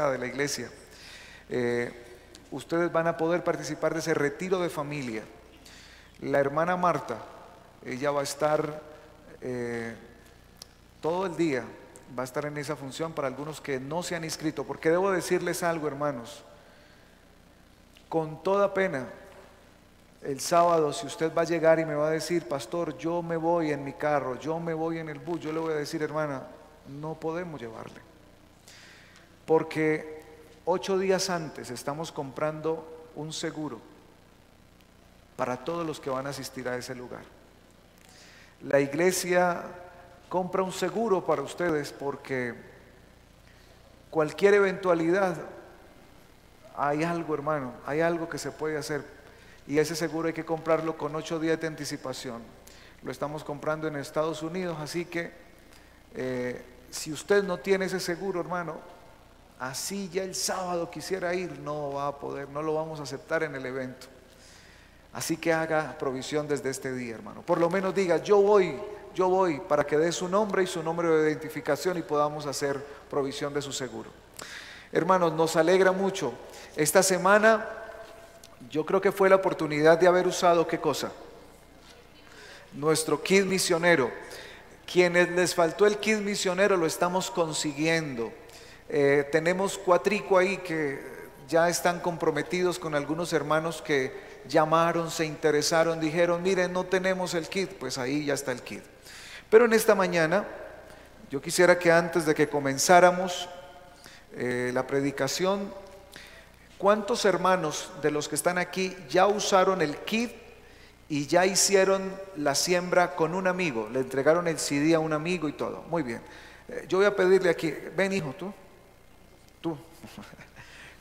de la iglesia. Ustedes van a poder participar de ese retiro de familia. La hermana Marta, ella va a estar todo el día, va a estar en esa función para algunos que no se han inscrito, porque debo decirles algo, hermanos, con toda pena, el sábado si usted va a llegar y me va a decir: pastor, yo me voy en mi carro, yo me voy en el bus, yo le voy a decir: hermana, no podemos llevarle, porque 8 días antes estamos comprando un seguro para todos los que van a asistir a ese lugar. La iglesia compra un seguro para ustedes porque cualquier eventualidad, hay algo, hermano, hay algo que se puede hacer, y ese seguro hay que comprarlo con 8 días de anticipación. Lo estamos comprando en Estados Unidos, así que si usted no tiene ese seguro, hermano, así ya el sábado quisiera ir, no va a poder, no lo vamos a aceptar en el evento. Así que haga provisión desde este día, hermano. Por lo menos diga: yo voy, para que dé su nombre y su número de identificación y podamos hacer provisión de su seguro. Hermanos, nos alegra mucho. Esta semana yo creo que fue la oportunidad de haber usado, ¿qué cosa? Nuestro kit misionero. Quienes les faltó el kit misionero lo estamos consiguiendo. Tenemos 4 ahí que ya están comprometidos con algunos hermanos que llamaron, se interesaron, dijeron: miren, no tenemos el kit. Pues ahí ya está el kit. Pero en esta mañana yo quisiera que antes de que comenzáramos la predicación, ¿cuántos hermanos de los que están aquí ya usaron el kit y ya hicieron la siembra con un amigo? Le entregaron el CD a un amigo y todo. Muy bien. Yo voy a pedirle aquí, ven hijo, tú.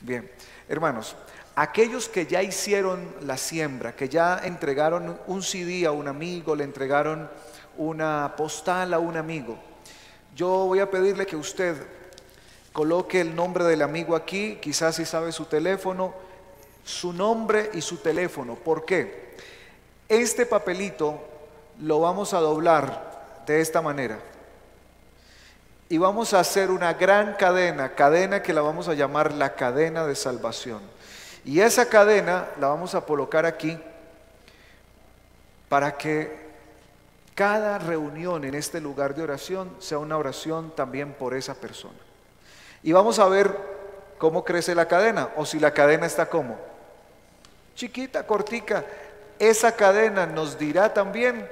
Bien, hermanos, aquellos que ya hicieron la siembra, que ya entregaron un CD a un amigo, le entregaron una postal a un amigo, yo voy a pedirle que usted coloque el nombre del amigo aquí, quizás si sabe su teléfono, su nombre y su teléfono. ¿Por qué? Este papelito lo vamos a doblar de esta manera y vamos a hacer una gran cadena que la vamos a llamar la cadena de salvación. Y esa cadena la vamos a colocar aquí para que cada reunión en este lugar de oración sea una oración también por esa persona. Y vamos a ver cómo crece la cadena, o si la cadena está como chiquita, cortica. Esa cadena nos dirá también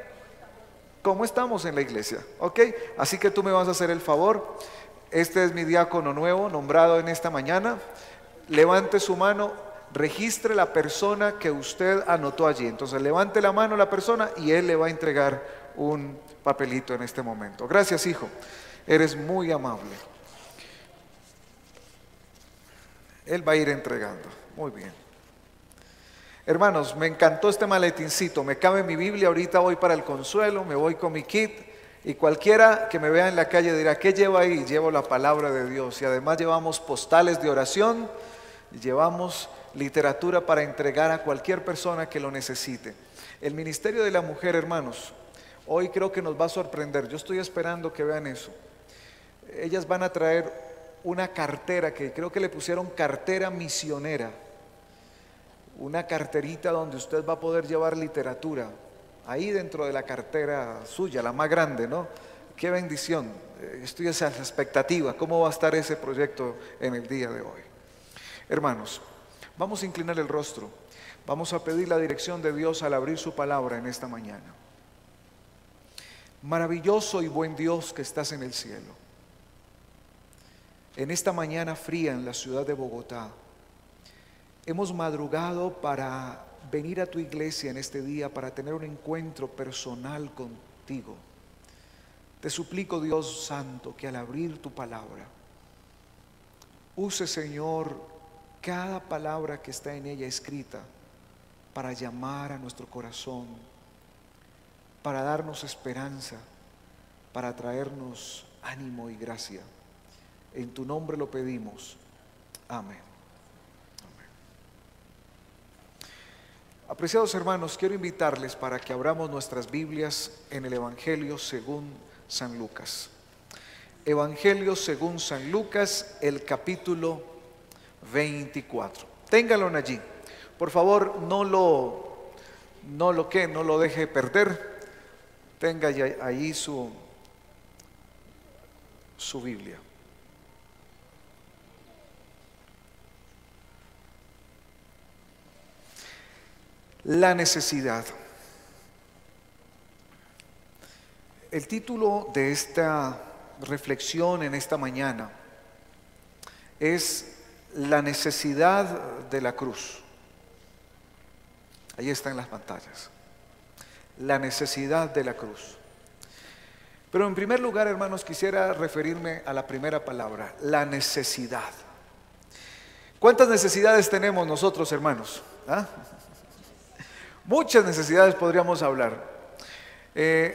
cómo estamos en la iglesia, ¿ok? Así que tú me vas a hacer el favor. Este es mi diácono nuevo, nombrado en esta mañana. Levante su mano, registre la persona que usted anotó allí. Entonces levante la mano la persona y él le va a entregar un papelito en este momento. Gracias, hijo, eres muy amable. Él va a ir entregando. Muy bien. Hermanos, me encantó este maletincito. Me cabe mi Biblia. Ahorita voy para el Consuelo, me voy con mi kit. Y cualquiera que me vea en la calle dirá: ¿qué lleva ahí? Llevo la palabra de Dios. Y además llevamos postales de oración. Llevamos literatura para entregar a cualquier persona que lo necesite. El Ministerio de la Mujer, hermanos, hoy creo que nos va a sorprender. Yo estoy esperando que vean eso. Ellas van a traer una cartera que creo que le pusieron cartera misionera, una carterita donde usted va a poder llevar literatura ahí dentro de la cartera suya, la más grande, ¿no? Qué bendición. Estoy a esa expectativa. ¿Cómo va a estar ese proyecto en el día de hoy? Hermanos, vamos a inclinar el rostro. Vamos a pedir la dirección de Dios al abrir su palabra en esta mañana. Maravilloso y buen Dios que estás en el cielo. En esta mañana fría en la ciudad de Bogotá, hemos madrugado para venir a tu iglesia en este día, para tener un encuentro personal contigo. Te suplico, Dios Santo, que al abrir tu palabra, use, Señor, cada palabra que está en ella escrita para llamar a nuestro corazón, para darnos esperanza, para traernos ánimo y gracia. En tu nombre lo pedimos. Amén. Apreciados hermanos, quiero invitarles para que abramos nuestras Biblias en el Evangelio según San Lucas. Evangelio según San Lucas, el capítulo 24. Ténganlo allí. Por favor, no lo deje perder. Tenga ahí su Biblia. La necesidad. El título de esta reflexión en esta mañana es la necesidad de la cruz. Ahí está en las pantallas. La necesidad de la cruz. Pero en primer lugar, hermanos, quisiera referirme a la primera palabra, la necesidad. ¿Cuántas necesidades tenemos nosotros, hermanos? ¿Ah? Muchas necesidades podríamos hablar.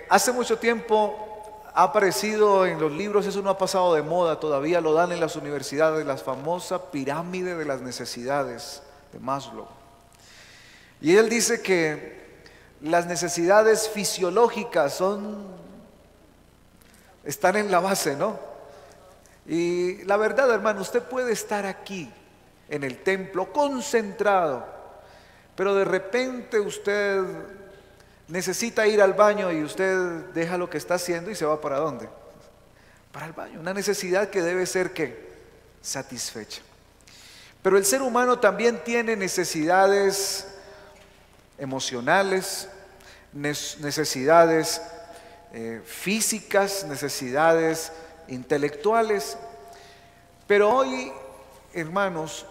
Hace mucho tiempo ha aparecido en los libros, eso no ha pasado de moda, todavía lo dan en las universidades, la famosa pirámide de las necesidades de Maslow. Y él dice que las necesidades fisiológicas están en la base, ¿no? Y la verdad, hermano, usted puede estar aquí en el templo concentrado, pero de repente usted necesita ir al baño y usted deja lo que está haciendo y se va ¿para dónde? Para el baño. Una necesidad que debe ser ¿qué? Satisfecha. Pero el ser humano también tiene necesidades emocionales, necesidades físicas, necesidades intelectuales. Pero hoy, hermanos,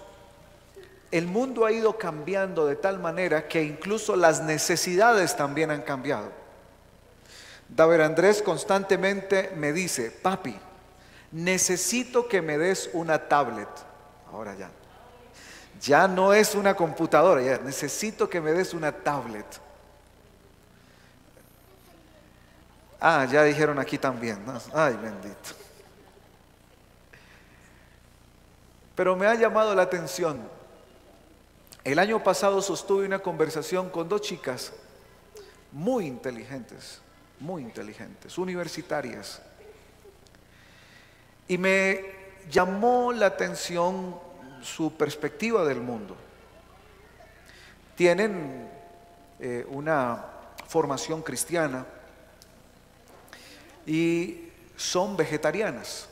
el mundo ha ido cambiando de tal manera que incluso las necesidades también han cambiado. David Andrés constantemente me dice: papi, necesito que me des una tablet. Ahora ya no es una computadora, ya necesito que me des una tablet. Ah, ya dijeron aquí también, ¿no? Ay, bendito. Pero me ha llamado la atención. El año pasado sostuve una conversación con dos chicas muy inteligentes, universitarias. Y me llamó la atención su perspectiva del mundo. Tienen una formación cristiana y son vegetarianas.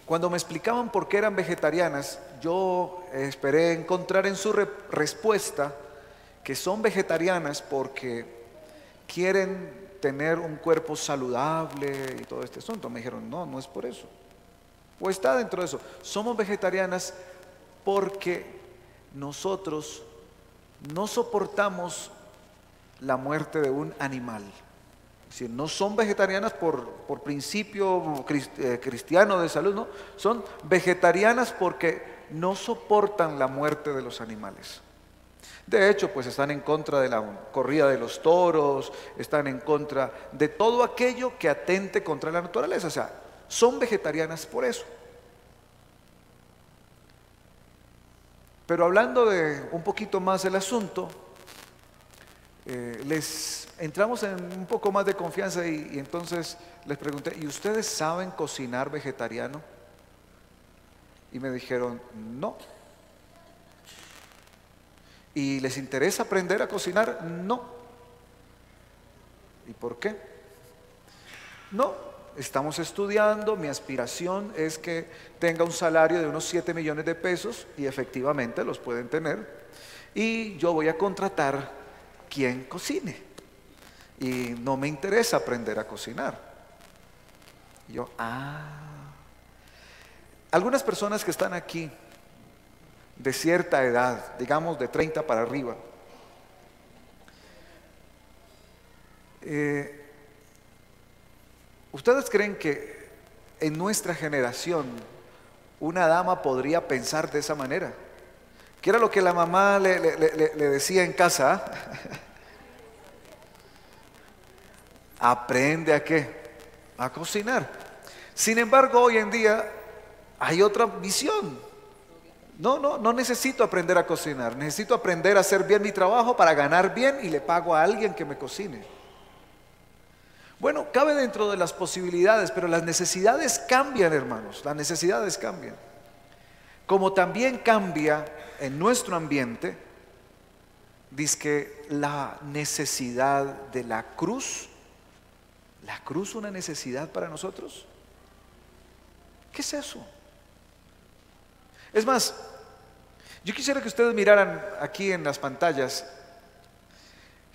Cuando me explicaban por qué eran vegetarianas, yo esperé encontrar en su respuesta que son vegetarianas porque quieren tener un cuerpo saludable y todo este asunto. Me dijeron: no es por eso. O está dentro de eso. Somos vegetarianas porque nosotros no soportamos la muerte de un animal. Es decir, no son vegetarianas por principio cristiano de salud, no. Son vegetarianas porque no soportan la muerte de los animales. De hecho, pues están en contra de la corrida de los toros, están en contra de todo aquello que atente contra la naturaleza. O sea, son vegetarianas por eso. Pero hablando de un poquito más del asunto, les entramos en un poco más de confianza y entonces les pregunté: ¿y ustedes saben cocinar vegetariano? Y me dijeron: no. ¿Y les interesa aprender a cocinar? No. ¿Y por qué? No, estamos estudiando, mi aspiración es que tenga un salario de unos 7 millones de pesos y efectivamente los pueden tener. Y yo voy a contratar quien cocine. Y no me interesa aprender a cocinar. Y yo, algunas personas que están aquí de cierta edad, digamos de 30 para arriba, ¿ustedes creen que en nuestra generación una dama podría pensar de esa manera? ¿Qué era lo que la mamá le decía en casa? Aprende ¿a qué? A cocinar. Sin embargo, hoy en día hay otra visión. No necesito aprender a cocinar, necesito aprender a hacer bien mi trabajo para ganar bien y le pago a alguien que me cocine. Bueno, cabe dentro de las posibilidades, pero las necesidades cambian, hermanos, las necesidades cambian. como también cambia en nuestro ambiente, dizque la necesidad de la cruz una necesidad para nosotros. ¿Qué es eso? Es más, yo quisiera que ustedes miraran aquí en las pantallas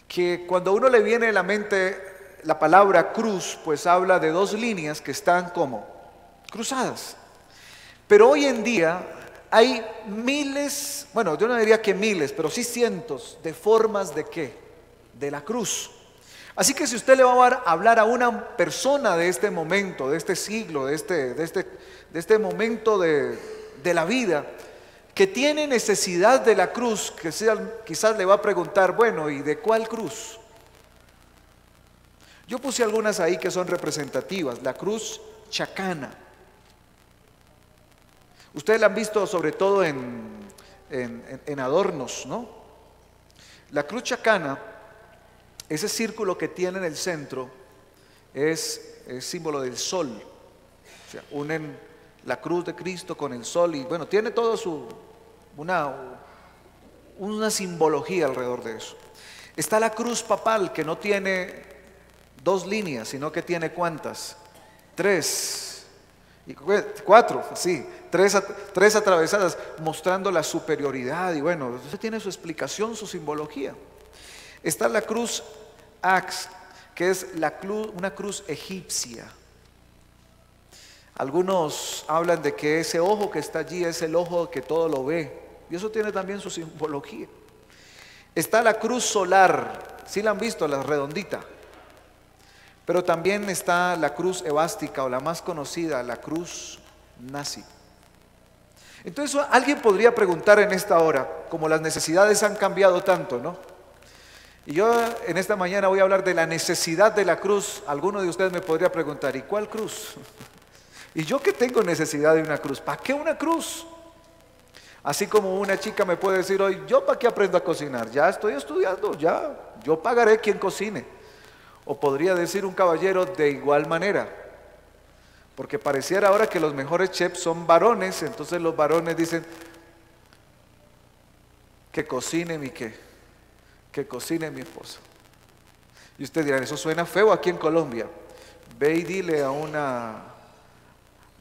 que cuando a uno le viene a la mente la palabra cruz, pues habla de dos líneas que están como cruzadas. Pero hoy en día hay miles, bueno, yo no diría que miles, pero sí cientos de formas de ¿qué? De la cruz. Así que si usted le va a hablar a una persona de este momento, de este siglo, de este momento de la vida, que tiene necesidad de la cruz, que quizás le va a preguntar, bueno, ¿y de cuál cruz? Yo puse algunas ahí que son representativas. La cruz chacana. Ustedes la han visto sobre todo en adornos, ¿no? La cruz chacana, ese círculo que tiene en el centro, es símbolo del sol. O sea, unen la cruz de Cristo con el sol y bueno, tiene todo una simbología alrededor de eso. Está la cruz papal, que no tiene dos líneas, sino que tiene ¿cuántas? 3 y 4, sí, tres atravesadas, mostrando la superioridad y bueno, eso tiene su explicación, su simbología. Está la cruz Ax, que es una cruz egipcia. Algunos hablan de que ese ojo que está allí es el ojo que todo lo ve, y eso tiene también su simbología. Está la cruz solar, ¿sí la han visto? La redondita. Pero también está la cruz evástica, o la más conocida, la cruz nazi. Entonces alguien podría preguntar en esta hora, como las necesidades han cambiado tanto, ¿no? Y yo en esta mañana voy a hablar de la necesidad de la cruz. Alguno de ustedes me podría preguntar, ¿y cuál cruz? ¿Y yo que tengo necesidad de una cruz? ¿Para qué una cruz? Así como una chica me puede decir hoy, ¿yo para qué aprendo a cocinar? Ya estoy estudiando, ya, yo pagaré quien cocine. O podría decir un caballero de igual manera, porque pareciera ahora que los mejores chefs son varones, entonces los varones dicen, que cocine que cocine mi esposa. Y usted dirá, eso suena feo aquí en Colombia. Ve y dile a una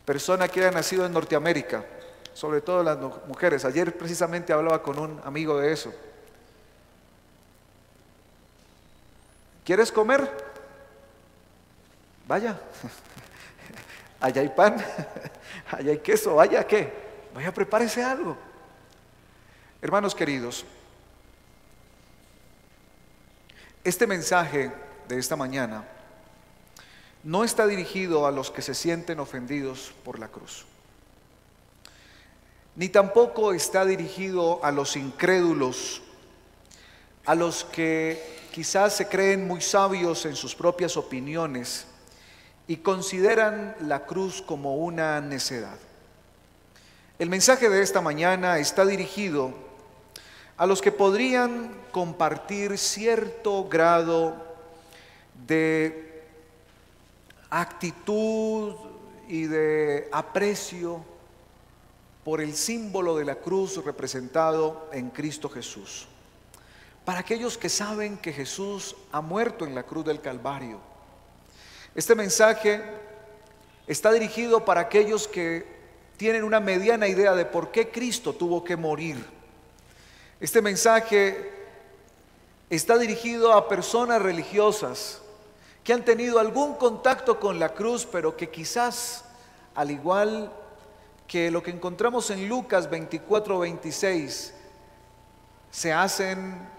persona que haya nacido en Norteamérica, sobre todo las mujeres. Ayer precisamente hablaba con un amigo de eso. ¿Quieres comer? Vaya. Allá hay pan, allá hay queso, vaya, ¿qué? Vaya, prepárese algo. Hermanos queridos, este mensaje de esta mañana no está dirigido a los que se sienten ofendidos por la cruz, ni tampoco está dirigido a los incrédulos, a los que quizás se creen muy sabios en sus propias opiniones y consideran la cruz como una necedad. El mensaje de esta mañana está dirigido a los que podrían compartir cierto grado de actitud y de aprecio por el símbolo de la cruz representado en Cristo Jesús. Para aquellos que saben que Jesús ha muerto en la cruz del Calvario. Este mensaje está dirigido para aquellos que tienen una mediana idea de por qué Cristo tuvo que morir. Este mensaje está dirigido a personas religiosas que han tenido algún contacto con la cruz, pero que quizás, al igual que lo que encontramos en Lucas 24:26, se hacen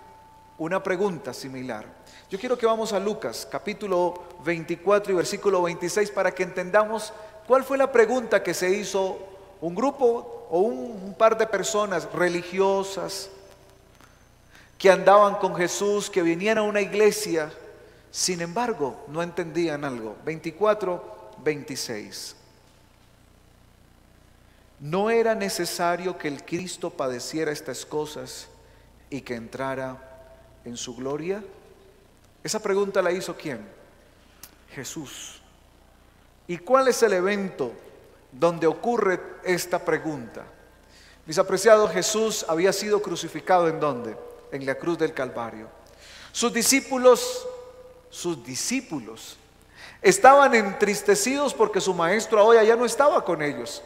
una pregunta similar. Yo quiero que vamos a Lucas capítulo 24 y versículo 26 para que entendamos cuál fue la pregunta que se hizo un grupo o un par de personas religiosas que andaban con Jesús, que venían a una iglesia, sin embargo no entendían algo. 24:26. ¿No era necesario que el Cristo padeciera estas cosas y que entrara en su gloria? Esa pregunta la hizo ¿quién? Jesús. ¿Y cuál es el evento donde ocurre esta pregunta? Mis apreciados, Jesús había sido crucificado ¿en dónde? En la cruz del Calvario. Sus discípulos estaban entristecidos porque su maestro ahora ya no estaba con ellos.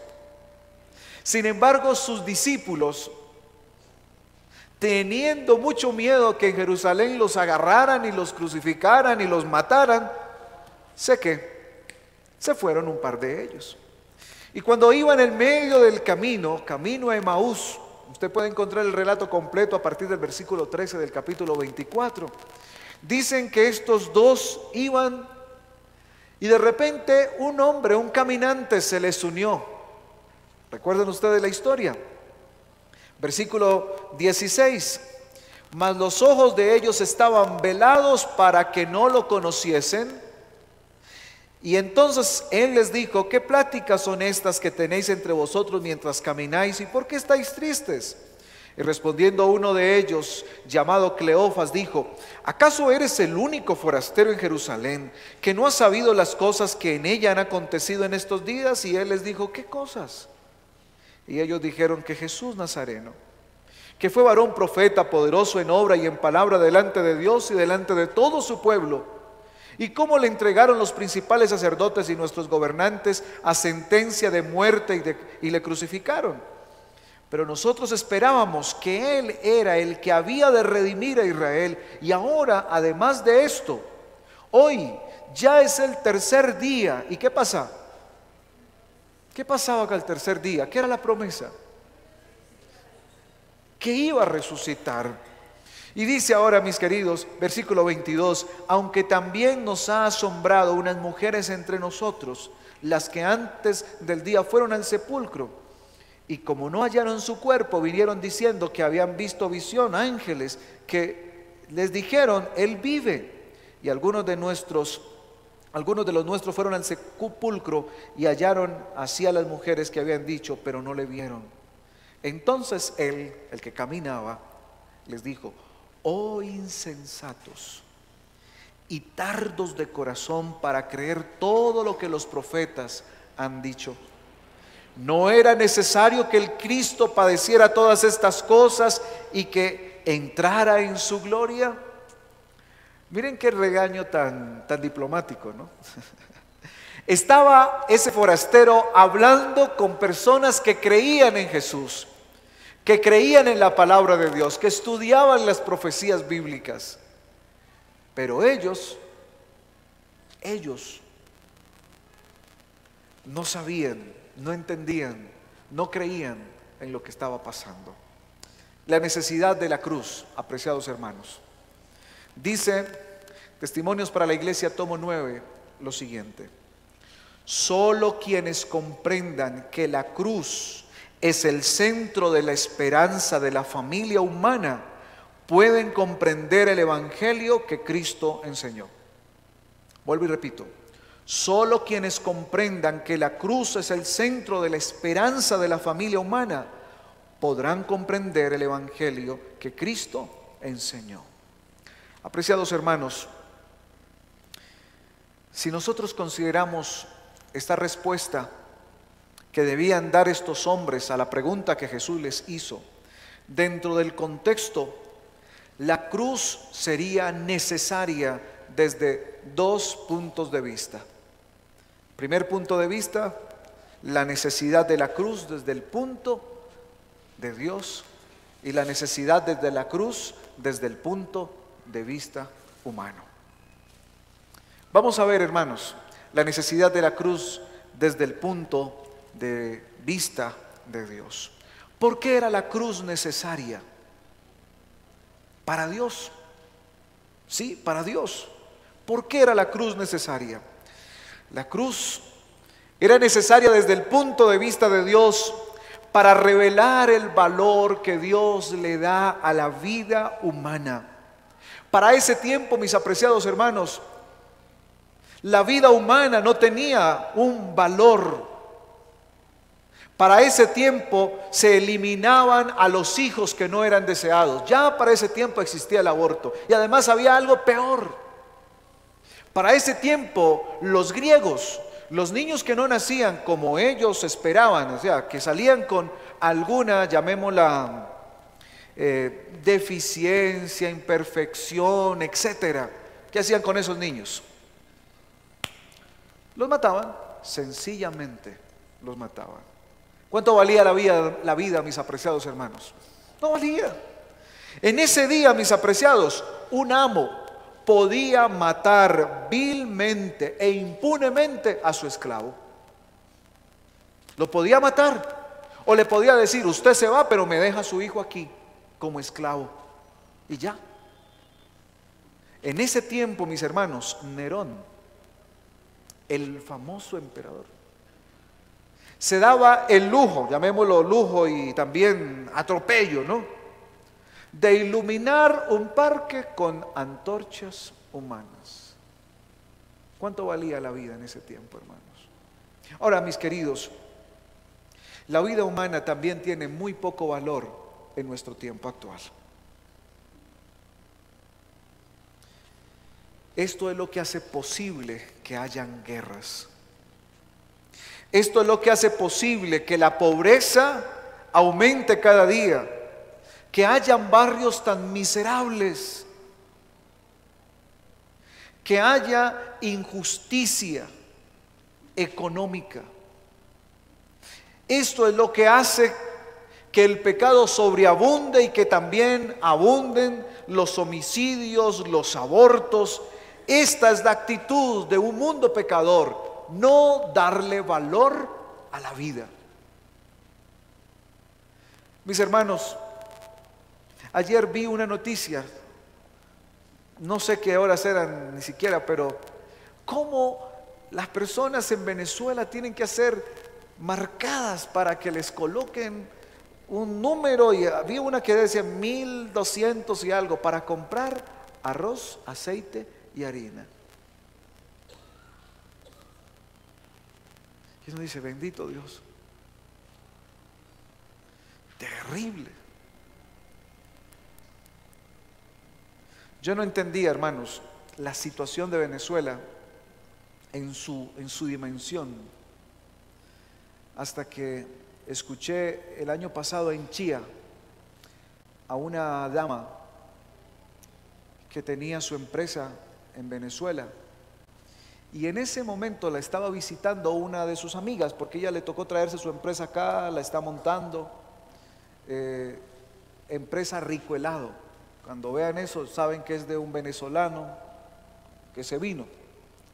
Sin embargo, sus discípulos, teniendo mucho miedo que en Jerusalén los agarraran y los crucificaran y los mataran, sé que se fueron un par de ellos. Y cuando iban en medio del camino a Emaús, usted puede encontrar el relato completo a partir del versículo 13 del capítulo 24. Dicen que estos dos iban y de repente un hombre, un caminante se les unió. ¿Recuerdan ustedes la historia? Versículo 16. Mas los ojos de ellos estaban velados para que no lo conociesen. Y entonces él les dijo: ¿qué pláticas son estas que tenéis entre vosotros mientras camináis? ¿Y por qué estáis tristes? Y respondiendo uno de ellos, llamado Cleofas, dijo: ¿acaso eres el único forastero en Jerusalén que no ha sabido las cosas que en ella han acontecido en estos días? Y él les dijo: ¿qué cosas? Y ellos dijeron que Jesús Nazareno, que fue varón profeta, poderoso en obra y en palabra delante de Dios y delante de todo su pueblo, y cómo le entregaron los principales sacerdotes y nuestros gobernantes a sentencia de muerte y le crucificaron. Pero nosotros esperábamos que Él era el que había de redimir a Israel. Y ahora, además de esto, hoy ya es el tercer día. ¿Y qué pasa? ¿Qué pasaba acá el tercer día? ¿Qué era la promesa? Que iba a resucitar. Y dice ahora, mis queridos, versículo 22, aunque también nos ha asombrado unas mujeres entre nosotros, las que antes del día fueron al sepulcro, y como no hallaron su cuerpo, vinieron diciendo que habían visto visión, ángeles, que les dijeron: Él vive. Y algunos de los nuestros fueron al sepulcro y hallaron así a las mujeres que habían dicho, pero no le vieron. Entonces él, el que caminaba, les dijo: oh insensatos y tardos de corazón para creer todo lo que los profetas han dicho. ¿No era necesario que el Cristo padeciera todas estas cosas y que entrara en su gloria? Miren qué regaño tan diplomático, ¿no? Estaba ese forastero hablando con personas que creían en Jesús, que creían en la palabra de Dios, que estudiaban las profecías bíblicas. Pero ellos no sabían, no entendían, no creían en lo que estaba pasando. La necesidad de la cruz, apreciados hermanos. Dice Testimonios para la Iglesia, tomo 9, lo siguiente: solo quienes comprendan que la cruz es el centro de la esperanza de la familia humana pueden comprender el evangelio que Cristo enseñó. Vuelvo y repito: solo quienes comprendan que la cruz es el centro de la esperanza de la familia humana podrán comprender el evangelio que Cristo enseñó. Apreciados hermanos, si nosotros consideramos esta respuesta que debían dar estos hombres a la pregunta que Jesús les hizo, dentro del contexto, la cruz sería necesaria desde dos puntos de vista. Primer punto de vista, la necesidad de la cruz desde el punto de Dios, y la necesidad desde la cruz desde el punto de vista humano. Vamos a ver, hermanos, la necesidad de la cruz desde el punto de vista de Dios. ¿Por qué era la cruz necesaria? Para Dios. Sí, para Dios. ¿Por qué era la cruz necesaria? La cruz era necesaria desde el punto de vista de Dios para revelar el valor que Dios le da a la vida humana. Para ese tiempo, mis apreciados hermanos, la vida humana no tenía un valor. Para ese tiempo se eliminaban a los hijos que no eran deseados. Ya para ese tiempo existía el aborto. Y además había algo peor. Para ese tiempo los griegos, los niños que no nacían como ellos esperaban, o sea, que salían con alguna, llamémosla deficiencia, imperfección, etcétera. ¿Qué hacían con esos niños? Los mataban, sencillamente los mataban. ¿Cuánto valía la vida, mis apreciados hermanos? No valía. En ese día, mis apreciados, un amo podía matar vilmente e impunemente a su esclavo. Lo podía matar, o le podía decir: usted se va, pero me deja a su hijo aquí como esclavo, y ya. En ese tiempo, mis hermanos, Nerón, el famoso emperador, se daba el lujo, llamémoslo lujo y también atropello, ¿no?, de iluminar un parque con antorchas humanas. ¿Cuánto valía la vida en ese tiempo, hermanos? Ahora, mis queridos, la vida humana también tiene muy poco valor en nuestro tiempo actual. Esto es lo que hace posible que hayan guerras. Esto es lo que hace posible que la pobreza aumente cada día, que hayan barrios tan miserables, que haya injusticia económica. Esto es lo que hace que el pecado sobreabunde y que también abunden los homicidios, los abortos. Esta es la actitud de un mundo pecador: no darle valor a la vida. Mis hermanos, ayer vi una noticia, no sé qué horas eran ni siquiera, pero cómo las personas en Venezuela tienen que hacer marcadas para que les coloquen un número, y había una que decía 1.200 y algo para comprar arroz, aceite y harina. Y uno dice: bendito Dios, terrible. Yo no entendía, hermanos, la situación de Venezuela en su dimensión, hasta que escuché el año pasado en Chía a una dama que tenía su empresa en Venezuela, y en ese momento la estaba visitando una de sus amigas, porque ella le tocó traerse su empresa acá, la está montando, empresa Rico Helado. Cuando vean eso saben que es de un venezolano que se vino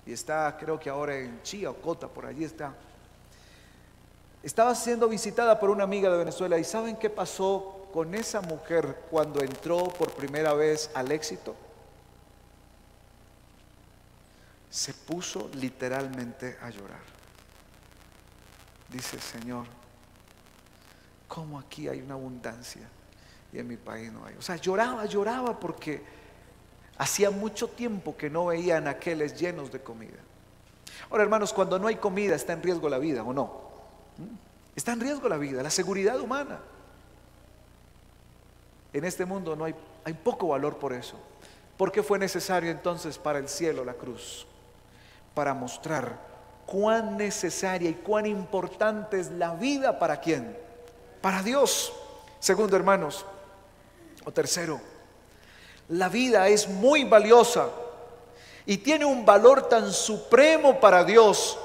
y está, creo que ahora en Chía o Cota, por allí está. Estaba siendo visitada por una amiga de Venezuela, y ¿saben qué pasó con esa mujer cuando entró por primera vez al Éxito? Se puso literalmente a llorar. Dice: Señor, ¿cómo aquí hay una abundancia y en mi país no hay? O sea, lloraba porque hacía mucho tiempo que no veía anaqueles llenos de comida. Ahora, hermanos, cuando no hay comida está en riesgo la vida, ¿o no? Está en riesgo la vida, la seguridad humana. En este mundo hay poco valor por eso. ¿Por qué fue necesario entonces para el cielo la cruz? Para mostrar cuán necesaria y cuán importante es la vida. ¿Para quién? Para Dios. Segundo, hermanos, o tercero, la vida es muy valiosa y tiene un valor tan supremo para Dios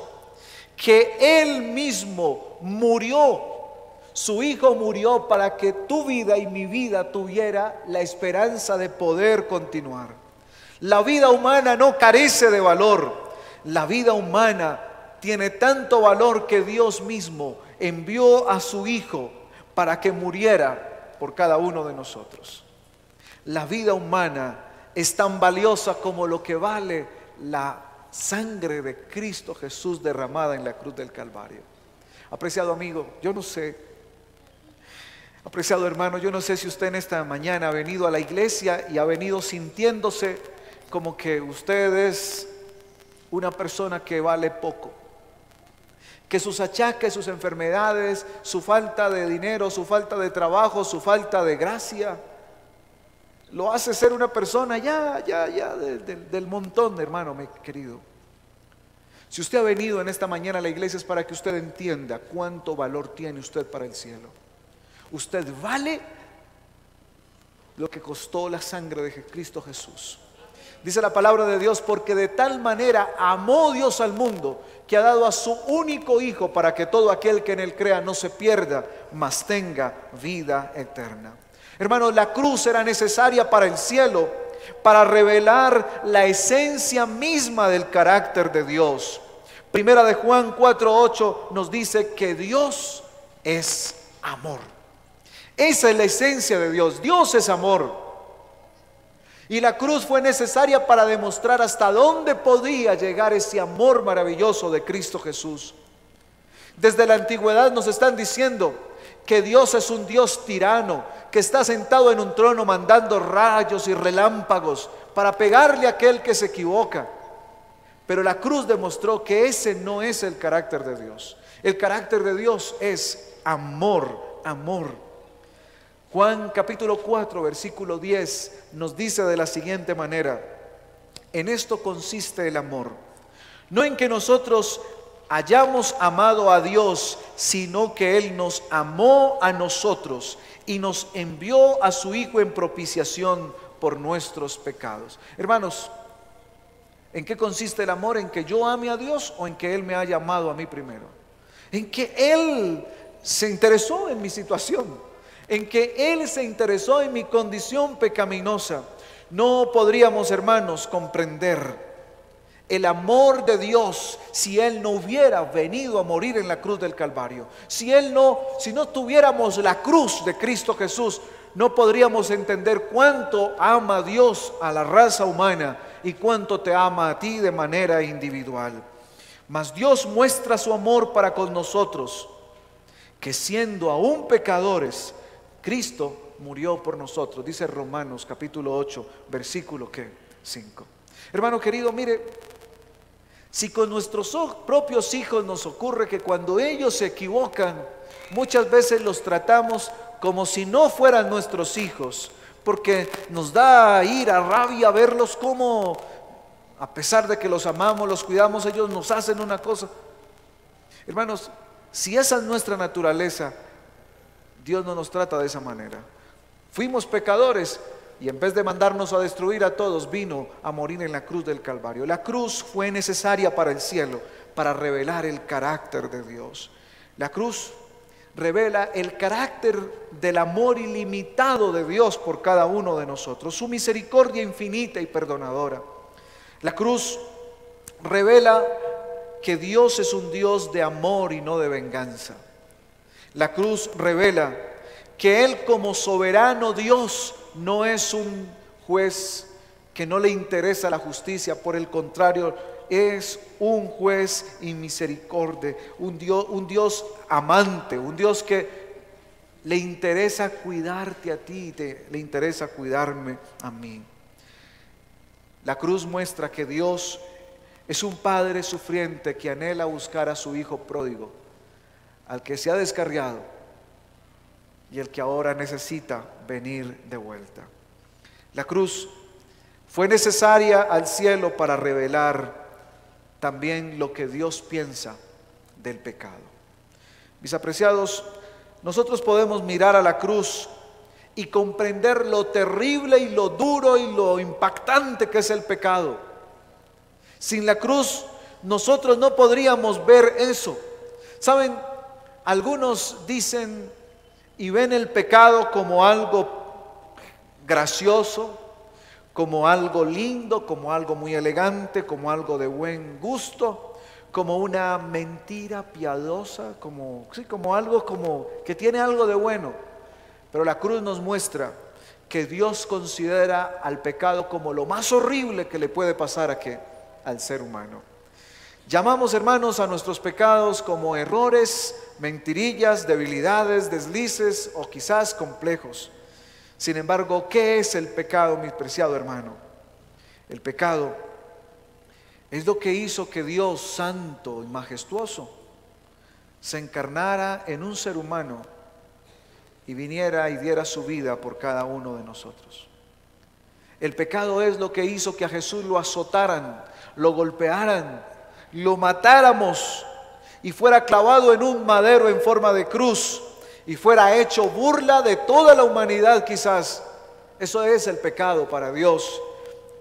que Él mismo murió. Su Hijo murió para que tu vida y mi vida tuviera la esperanza de poder continuar. La vida humana no carece de valor. La vida humana tiene tanto valor que Dios mismo envió a su Hijo para que muriera por cada uno de nosotros. La vida humana es tan valiosa como lo que vale la sangre de Cristo Jesús derramada en la cruz del Calvario. Apreciado amigo, yo no sé, apreciado hermano, yo no sé si usted en esta mañana ha venido a la iglesia y ha venido sintiéndose como que usted es una persona que vale poco, que sus achaques, sus enfermedades, su falta de dinero, su falta de trabajo, su falta de gracia lo hace ser una persona ya del montón, hermano mi querido. Si usted ha venido en esta mañana a la iglesia es para que usted entienda cuánto valor tiene usted para el cielo. Usted vale lo que costó la sangre de Cristo Jesús. Dice la palabra de Dios, porque de tal manera amó Dios al mundo, que ha dado a su único Hijo, para que todo aquel que en él crea no se pierda, mas tenga vida eterna. Hermanos, la cruz era necesaria para el cielo, para revelar la esencia misma del carácter de Dios. Primera de Juan 4:8 nos dice que Dios es amor. Esa es la esencia de Dios. Dios es amor. Y la cruz fue necesaria para demostrar hasta dónde podía llegar ese amor maravilloso de Cristo Jesús. Desde la antigüedad nos están diciendo que Dios es un Dios tirano, que está sentado en un trono mandando rayos y relámpagos para pegarle a aquel que se equivoca. Pero la cruz demostró que ese no es el carácter de Dios. El carácter de Dios es amor, amor. Juan capítulo 4, versículo 10 nos dice de la siguiente manera: en esto consiste el amor, no en que nosotros hayamos amado a Dios, sino que Él nos amó a nosotros y nos envió a su Hijo en propiciación por nuestros pecados. Hermanos, ¿en qué consiste el amor? ¿En que yo ame a Dios o en que Él me haya amado a mí primero? En que Él se interesó en mi situación, en que Él se interesó en mi condición pecaminosa. No podríamos, hermanos, comprender el amor de Dios si Él no hubiera venido a morir en la cruz del Calvario. Si no tuviéramos la cruz de Cristo Jesús, no podríamos entender cuánto ama Dios a la raza humana y cuánto te ama a ti de manera individual. Mas Dios muestra su amor para con nosotros, que siendo aún pecadores, Cristo murió por nosotros. Dice Romanos capítulo 8, versículo 5. Hermano querido, mire, si con nuestros propios hijos nos ocurre que cuando ellos se equivocan, muchas veces los tratamos como si no fueran nuestros hijos, porque nos da ira, rabia verlos como, a pesar de que los amamos, los cuidamos, ellos nos hacen una cosa. Hermanos, si esa es nuestra naturaleza, Dios no nos trata de esa manera. Fuimos pecadores y en vez de mandarnos a destruir a todos, vino a morir en la cruz del Calvario. La cruz fue necesaria para el cielo, para revelar el carácter de Dios. La cruz revela el carácter del amor ilimitado de Dios por cada uno de nosotros, su misericordia infinita y perdonadora. La cruz revela que Dios es un Dios de amor y no de venganza. La cruz revela que Él, como soberano Dios, no es un juez que no le interesa la justicia. Por el contrario, es un juez y misericordia, un Dios amante, un Dios que le interesa cuidarte a ti, le interesa cuidarme a mí. La cruz muestra que Dios es un padre sufriente que anhela buscar a su hijo pródigo, al que se ha descarriado y el que ahora necesita venir de vuelta. La cruz fue necesaria al cielo para revelar también lo que Dios piensa del pecado. Mis apreciados, nosotros podemos mirar a la cruz y comprender lo terrible y lo duro y lo impactante que es el pecado. Sin la cruz nosotros no podríamos ver eso. ¿Saben? Algunos dicen y ven el pecado como algo gracioso, como algo lindo, como algo muy elegante, como algo de buen gusto, como una mentira piadosa, como algo como que tiene algo de bueno. Pero la cruz nos muestra que Dios considera al pecado como lo más horrible que le puede pasar al ser humano. Llamamos, hermanos, a nuestros pecados como errores, mentirillas, debilidades, deslices o quizás complejos. Sin embargo, ¿qué es el pecado, mi preciado hermano? El pecado es lo que hizo que Dios santo y majestuoso se encarnara en un ser humano y viniera y diera su vida por cada uno de nosotros. El pecado es lo que hizo que a Jesús lo azotaran, lo golpearan, lo matáramos y fuera clavado en un madero en forma de cruz, y fuera hecho burla de toda la humanidad quizás. Eso es el pecado para Dios.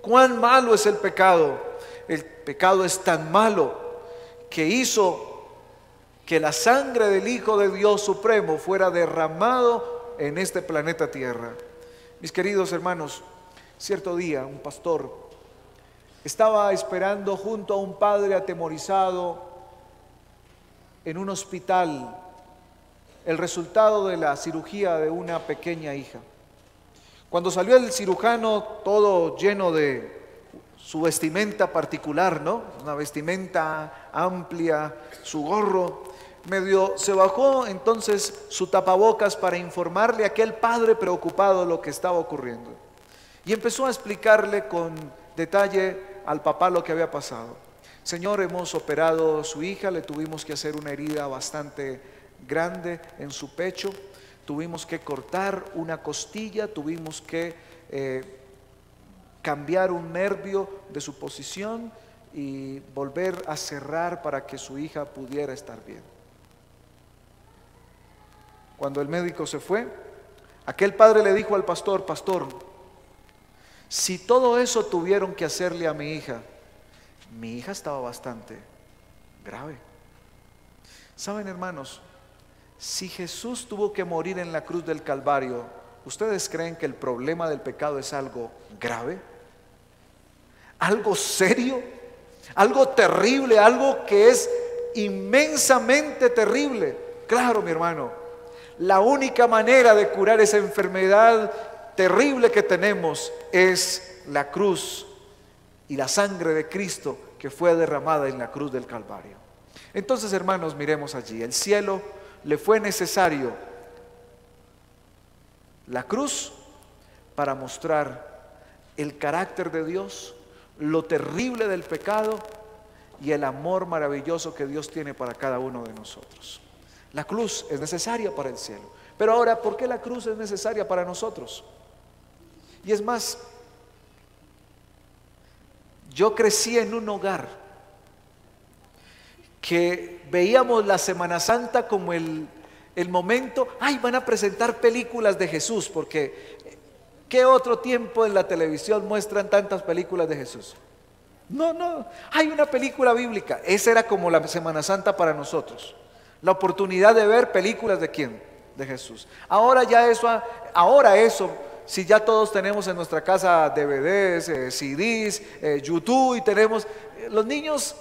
¿Cuán malo es el pecado? El pecado es tan malo que hizo que la sangre del Hijo de Dios Supremo fuera derramado en este planeta Tierra. Mis queridos hermanos, cierto día un pastor estaba esperando junto a un padre atemorizado en un hospital el resultado de la cirugía de una pequeña hija. Cuando salió el cirujano todo lleno de su vestimenta particular, ¿no? Una vestimenta amplia, su gorro, se bajó entonces su tapabocas para informarle a aquel padre preocupado lo que estaba ocurriendo. Y empezó a explicarle con detalle al papá lo que había pasado. Señor, hemos operado a su hija, le tuvimos que hacer una herida bastante grande en su pecho, tuvimos que cortar una costilla, tuvimos que cambiar un nervio de su posición y volver a cerrar para que su hija pudiera estar bien. Cuando el médico se fue, aquel padre le dijo al pastor: pastor, si todo eso tuvieron que hacerle a mi hija estaba bastante grave. ¿Saben, hermanos? Si Jesús tuvo que morir en la cruz del Calvario, ¿ustedes creen que el problema del pecado es algo grave? ¿Algo serio? ¿Algo terrible? ¿Algo que es inmensamente terrible? Claro, mi hermano, la única manera de curar esa enfermedad terrible que tenemos es la cruz y la sangre de Cristo que fue derramada en la cruz del Calvario. Entonces, hermanos, miremos allí. El cielo le fue necesario la cruz para mostrar el carácter de Dios, lo terrible del pecado y el amor maravilloso que Dios tiene para cada uno de nosotros. La cruz es necesaria para el cielo. Pero ahora, ¿por qué la cruz es necesaria para nosotros? Y es más, yo crecí en un hogar que veíamos la Semana Santa como el momento, ay, van a presentar películas de Jesús, porque ¿qué otro tiempo en la televisión muestran tantas películas de Jesús? No, hay una película bíblica. Esa era como la Semana Santa para nosotros, la oportunidad de ver películas ¿de quién? De Jesús. Ahora eso, si ya todos tenemos en nuestra casa DVDs, CDs, YouTube, y tenemos, los niños,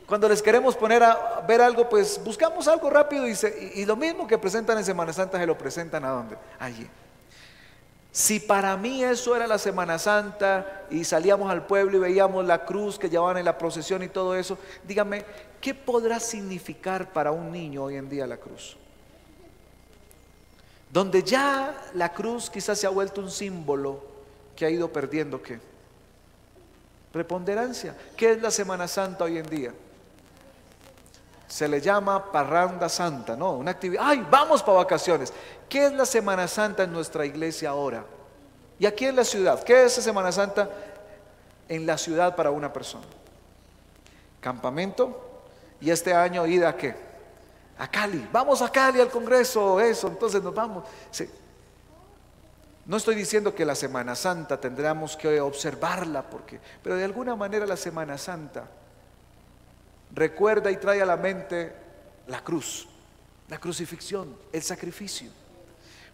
cuando les queremos poner a ver algo, pues buscamos algo rápido y lo mismo que presentan en Semana Santa se lo presentan ¿a dónde? Allí. Si para mí eso era la Semana Santa y salíamos al pueblo y veíamos la cruz que llevaban en la procesión y todo eso, díganme, ¿qué podrá significar para un niño hoy en día la cruz? Donde ya la cruz quizás se ha vuelto un símbolo que ha ido perdiendo ¿qué? Preponderancia. ¿Qué es la Semana Santa hoy en día? Se le llama parranda santa, ¿no? Una actividad, ¡ay, vamos para vacaciones! ¿Qué es la Semana Santa en nuestra iglesia ahora? Y aquí en la ciudad, ¿qué es la Semana Santa en la ciudad para una persona? Campamento, y este año ida ¿a qué? A Cali, vamos a Cali al congreso, eso, entonces nos vamos. Sí. No estoy diciendo que la Semana Santa tendremos que observarla, pero de alguna manera la Semana Santa recuerda y trae a la mente la cruz, la crucifixión, el sacrificio.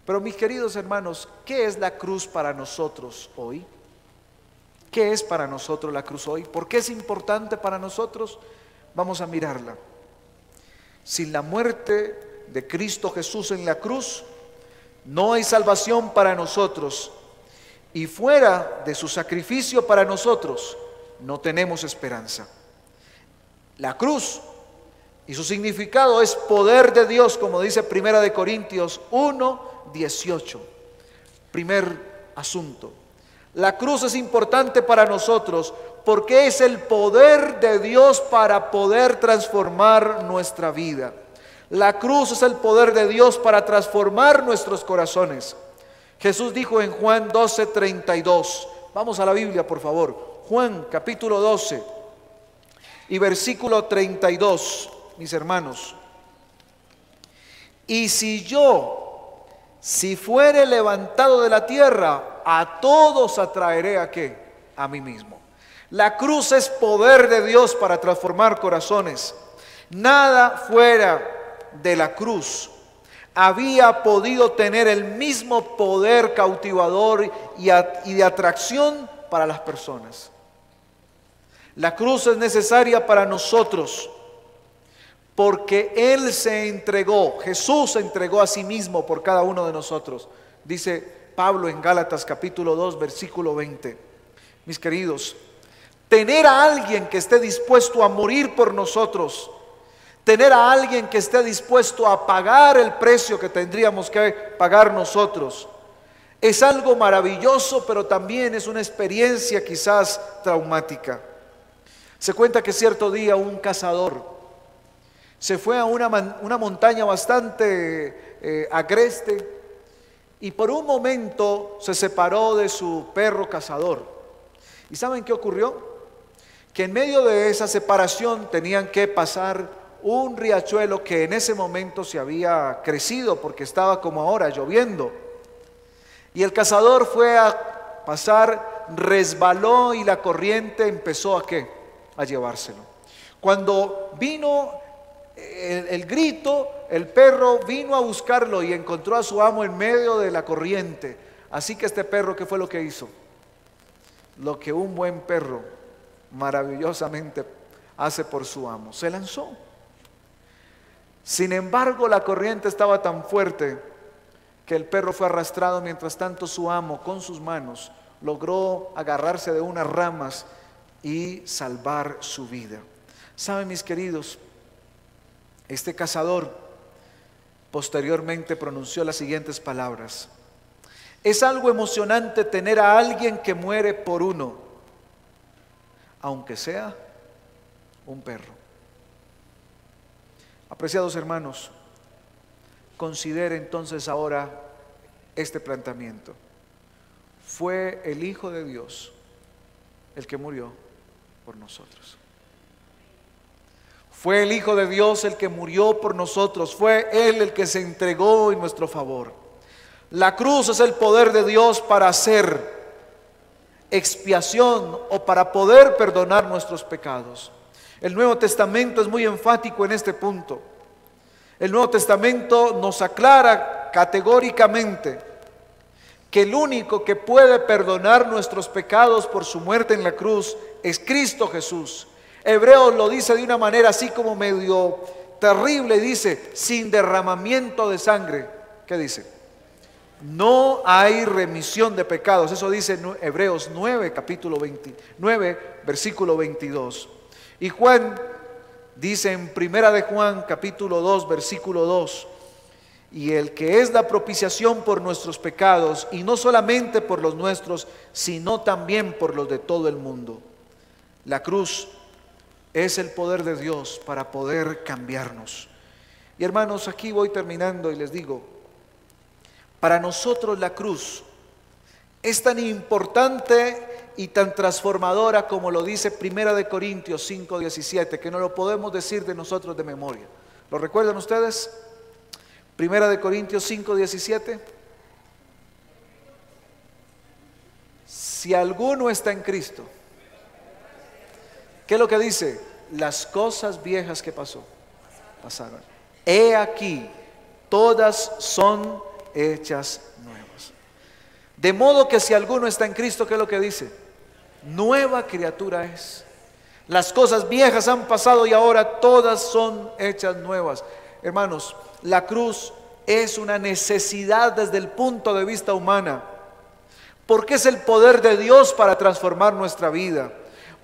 Pero mis queridos hermanos, ¿qué es la cruz para nosotros hoy? ¿Qué es para nosotros la cruz hoy? ¿Por qué es importante para nosotros? Vamos a mirarla. Sin la muerte de Cristo Jesús en la cruz, no hay salvación para nosotros. Y fuera de su sacrificio para nosotros, no tenemos esperanza. La cruz y su significado es poder de Dios, como dice 1 Corintios 1:18. Primer asunto. La cruz es importante para nosotros porque es el poder de Dios para poder transformar nuestra vida. La cruz es el poder de Dios para transformar nuestros corazones. Jesús dijo en Juan 12:32. Vamos a la Biblia, por favor. Juan capítulo 12 y versículo 32, mis hermanos. Y si yo si fuere levantado de la tierra, a todos atraeré ¿a qué? A mí mismo. La cruz es poder de Dios para transformar corazones. Nada fuera de la cruz había podido tener el mismo poder cautivador y de atracción para las personas. La cruz es necesaria para nosotros porque Él se entregó, Jesús se entregó a sí mismo por cada uno de nosotros. Dice Pablo en Gálatas capítulo 2 versículo 20. Mis queridos, tener a alguien que esté dispuesto a morir por nosotros, tener a alguien que esté dispuesto a pagar el precio que tendríamos que pagar nosotros, es algo maravilloso, pero también es una experiencia quizás traumática. Se cuenta que cierto día un cazador se fue a una montaña bastante agreste y por un momento se separó de su perro cazador. ¿Y saben qué ocurrió? Que en medio de esa separación tenían que pasar un riachuelo que en ese momento se había crecido porque estaba como ahora lloviendo. Y el cazador fue a pasar, resbaló y la corriente empezó ¿a qué? A llevárselo. Cuando vino el grito, el perro vino a buscarlo y encontró a su amo en medio de la corriente. Así que este perro, ¿qué fue lo que hizo? Lo que un buen perro maravillosamente hace por su amo: se lanzó. Sin embargo, la corriente estaba tan fuerte que el perro fue arrastrado. Mientras tanto, su amo con sus manos logró agarrarse de unas ramas y salvar su vida. ¿Saben, mis queridos? Este cazador posteriormente pronunció las siguientes palabras: es algo emocionante tener a alguien que muere por uno, aunque sea un perro. Apreciados hermanos, considere entonces ahora este planteamiento. Fue el Hijo de Dios el que murió por nosotros. Fue el Hijo de Dios el que murió por nosotros. Fue Él el que se entregó en nuestro favor. La cruz es el poder de Dios para hacer expiación o para poder perdonar nuestros pecados. El Nuevo Testamento es muy enfático en este punto. El Nuevo Testamento nos aclara categóricamente que el único que puede perdonar nuestros pecados por su muerte en la cruz es Cristo Jesús. Hebreos lo dice de una manera así como medio terrible, dice: sin derramamiento de sangre. ¿Qué dice? No hay remisión de pecados. Eso dice Hebreos 9, capítulo 29, versículo 22. Y Juan dice en Primera de Juan, capítulo 2, versículo 2: y el que es la propiciación por nuestros pecados, y no solamente por los nuestros, sino también por los de todo el mundo. La cruz es el poder de Dios para poder cambiarnos. Y hermanos, aquí voy terminando y les digo, para nosotros la cruz es tan importante y tan transformadora como lo dice Primera de Corintios 5:17, que no lo podemos decir de nosotros de memoria. ¿Lo recuerdan ustedes? Primera de Corintios 5:17. Si alguno está en Cristo, ¿qué es lo que dice? Las cosas viejas que pasaron. He aquí, todas son hechas nuevas. De modo que si alguno está en Cristo, ¿qué es lo que dice? Nueva criatura es. Las cosas viejas han pasado y ahora todas son hechas nuevas. Hermanos, la cruz es una necesidad desde el punto de vista humana, porque es el poder de Dios para transformar nuestra vida,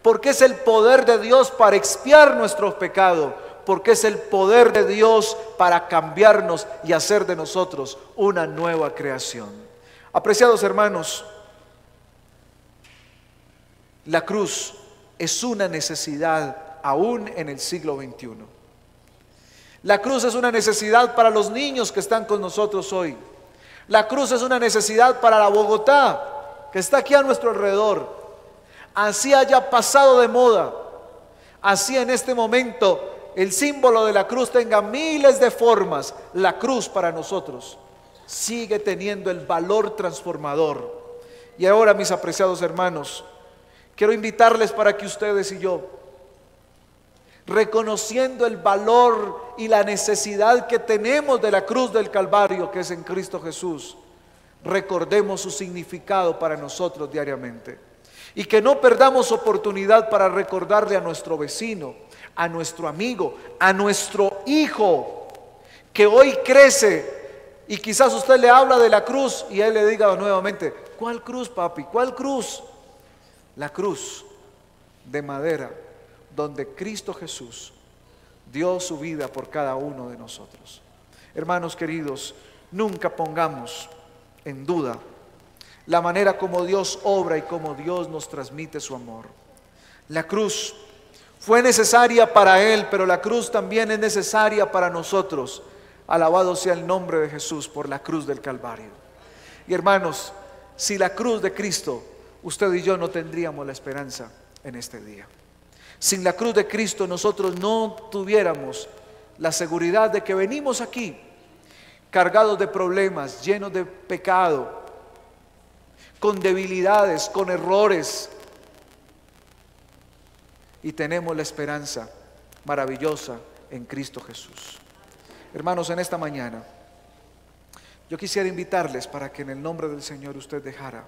porque es el poder de Dios para expiar nuestros pecados, porque es el poder de Dios para cambiarnos y hacer de nosotros una nueva creación. Apreciados hermanos, la cruz es una necesidad aún en el siglo XXI. La cruz es una necesidad para los niños que están con nosotros hoy. La cruz es una necesidad para la Bogotá que está aquí a nuestro alrededor. Así haya pasado de moda, así en este momento el símbolo de la cruz tenga miles de formas, la cruz para nosotros sigue teniendo el valor transformador. Y ahora, mis apreciados hermanos, quiero invitarles para que ustedes y yo, reconociendo el valor y la necesidad que tenemos de la cruz del Calvario, que es en Cristo Jesús, recordemos su significado para nosotros diariamente. Y que no perdamos oportunidad para recordarle a nuestro vecino, a nuestro amigo, a nuestro hijo, que hoy crece, y quizás usted le habla de la cruz y él le diga nuevamente: ¿cuál cruz, papi? ¿Cuál cruz? La cruz de madera, donde Cristo Jesús dio su vida por cada uno de nosotros. Hermanos queridos, nunca pongamos en duda la manera como Dios obra y como Dios nos transmite su amor. La cruz fue necesaria para Él, pero la cruz también es necesaria para nosotros. Alabado sea el nombre de Jesús por la cruz del Calvario. Y hermanos, si la cruz de Cristo, usted y yo no tendríamos la esperanza en este día. Sin la cruz de Cristo nosotros no tuviéramos la seguridad de que venimos aquí cargados de problemas, llenos de pecado, con debilidades, con errores, y tenemos la esperanza maravillosa en Cristo Jesús. Hermanos, en esta mañana yo quisiera invitarles para que en el nombre del Señor usted dejara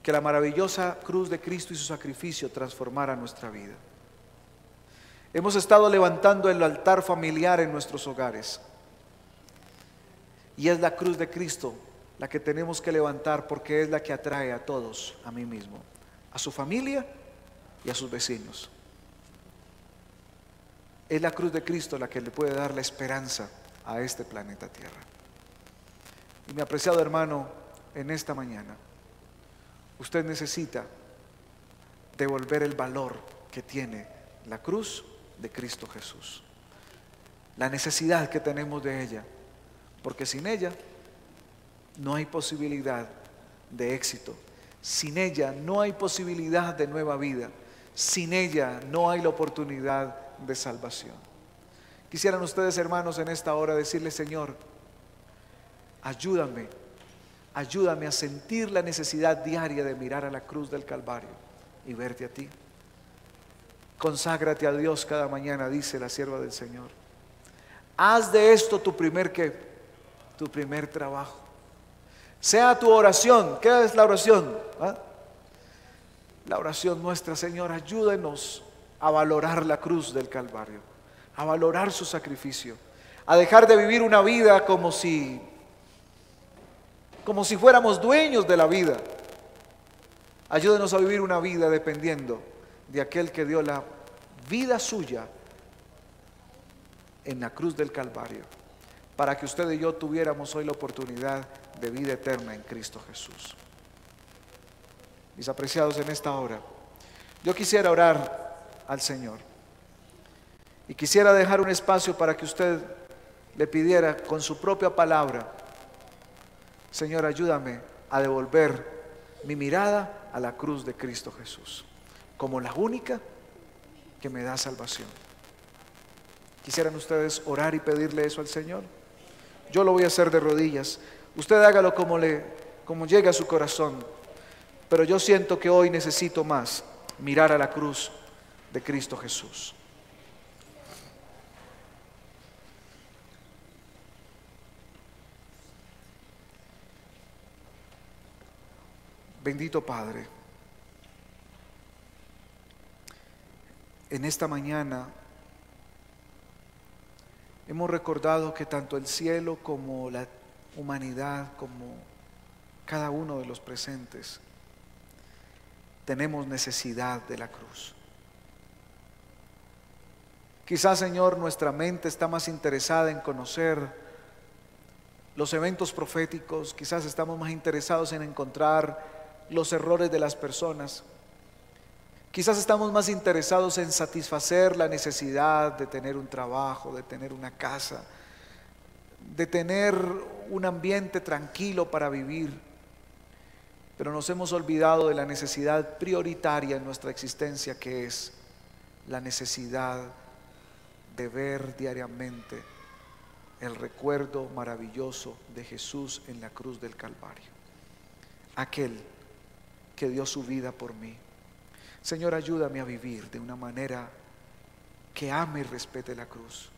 que la maravillosa cruz de Cristo y su sacrificio transformara nuestra vida. Hemos estado levantando el altar familiar en nuestros hogares, y es la cruz de Cristo la que tenemos que levantar, porque es la que atrae a todos a mí mismo, a su familia y a sus vecinos. Es la cruz de Cristo la que le puede dar la esperanza a este planeta Tierra. Y mi apreciado hermano, en esta mañana usted necesita devolver el valor que tiene la cruz de Cristo Jesús, la necesidad que tenemos de ella, porque sin ella no hay posibilidad de éxito, sin ella no hay posibilidad de nueva vida, sin ella no hay la oportunidad de salvación. Quisieran ustedes, hermanos, en esta hora decirle: Señor, ayúdame a sentir la necesidad diaria de mirar a la cruz del Calvario y verte a ti. Conságrate a Dios cada mañana, dice la sierva del Señor. Haz de esto tu primer trabajo. Sea tu oración. ¿Qué es la oración? La oración nuestra: Señor, ayúdenos a valorar la cruz del Calvario, a valorar su sacrificio, a dejar de vivir una vida como si fuéramos dueños de la vida. Ayúdenos a vivir una vida dependiendo de aquel que dio la vida suya en la cruz del Calvario, para que usted y yo tuviéramos hoy la oportunidad de vida eterna en Cristo Jesús. Mis apreciados, en esta hora yo quisiera orar al Señor y quisiera dejar un espacio para que usted le pidiera con su propia palabra: Señor, ayúdame a devolver mi mirada a la cruz de Cristo Jesús como la única que me da salvación. ¿Quisieran ustedes orar y pedirle eso al Señor? Yo lo voy a hacer de rodillas. Usted hágalo como llegue a su corazón. Pero yo siento que hoy necesito más mirar a la cruz de Cristo Jesús. Bendito Padre, en esta mañana hemos recordado que tanto el cielo como la humanidad, como cada uno de los presentes, tenemos necesidad de la cruz. Quizás, Señor, nuestra mente está más interesada en conocer los eventos proféticos, quizás estamos más interesados en encontrar los errores de las personas, quizás estamos más interesados en satisfacer la necesidad de tener un trabajo, de tener una casa, de tener un ambiente tranquilo para vivir, pero nos hemos olvidado de la necesidad prioritaria en nuestra existencia, que es la necesidad de ver diariamente el recuerdo maravilloso de Jesús en la cruz del Calvario, aquel que dio su vida por mí. Señor, ayúdame a vivir de una manera que ame y respete la cruz.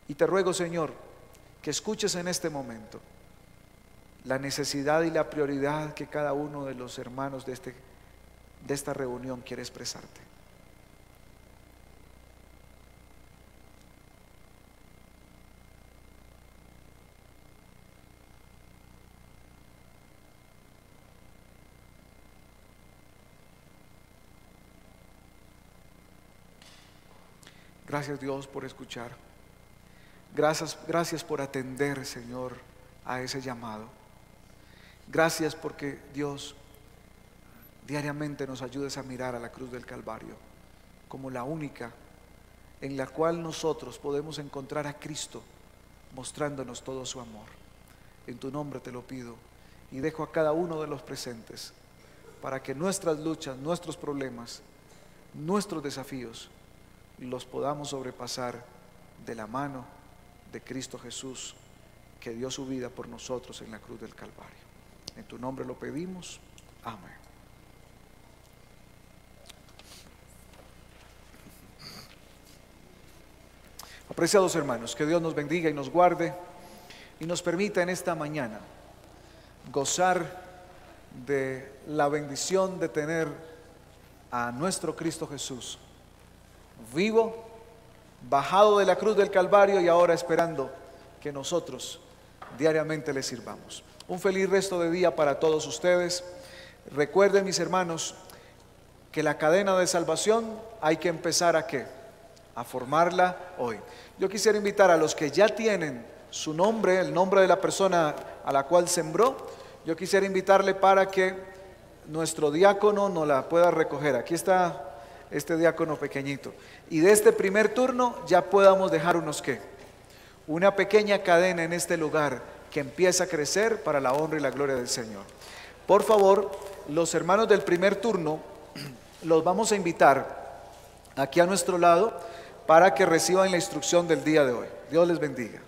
Y te ruego, Señor, que escuches en este momento la necesidad y la prioridad que cada uno de los hermanos de esta reunión quiere expresarte. Gracias, Dios, por escuchar. Gracias por atender, Señor, a ese llamado. Gracias porque, Dios, diariamente nos ayudes a mirar a la cruz del Calvario como la única en la cual nosotros podemos encontrar a Cristo mostrándonos todo su amor. En tu nombre te lo pido y dejo a cada uno de los presentes para que nuestras luchas, nuestros problemas, nuestros desafíos los podamos sobrepasar de la mano de Cristo Jesús, que dio su vida por nosotros en la cruz del Calvario. En tu nombre lo pedimos. Amén. Apreciados hermanos, que Dios nos bendiga y nos guarde y nos permita en esta mañana gozar de la bendición de tener a nuestro Cristo Jesús vivo, bajado de la cruz del Calvario y ahora esperando que nosotros diariamente le sirvamos. Un feliz resto de día para todos ustedes. Recuerden, mis hermanos, que la cadena de salvación hay que empezar ¿a qué? A formarla hoy. Yo quisiera invitar a los que ya tienen su nombre, el nombre de la persona a la cual sembró, yo quisiera invitarle para que nuestro diácono nos la pueda recoger. Aquí está este diácono pequeñito. Y de este primer turno ya podamos dejar una pequeña cadena en este lugar que empieza a crecer para la honra y la gloria del Señor. Por favor, los hermanos del primer turno los vamos a invitar aquí a nuestro lado para que reciban la instrucción del día de hoy. Dios les bendiga.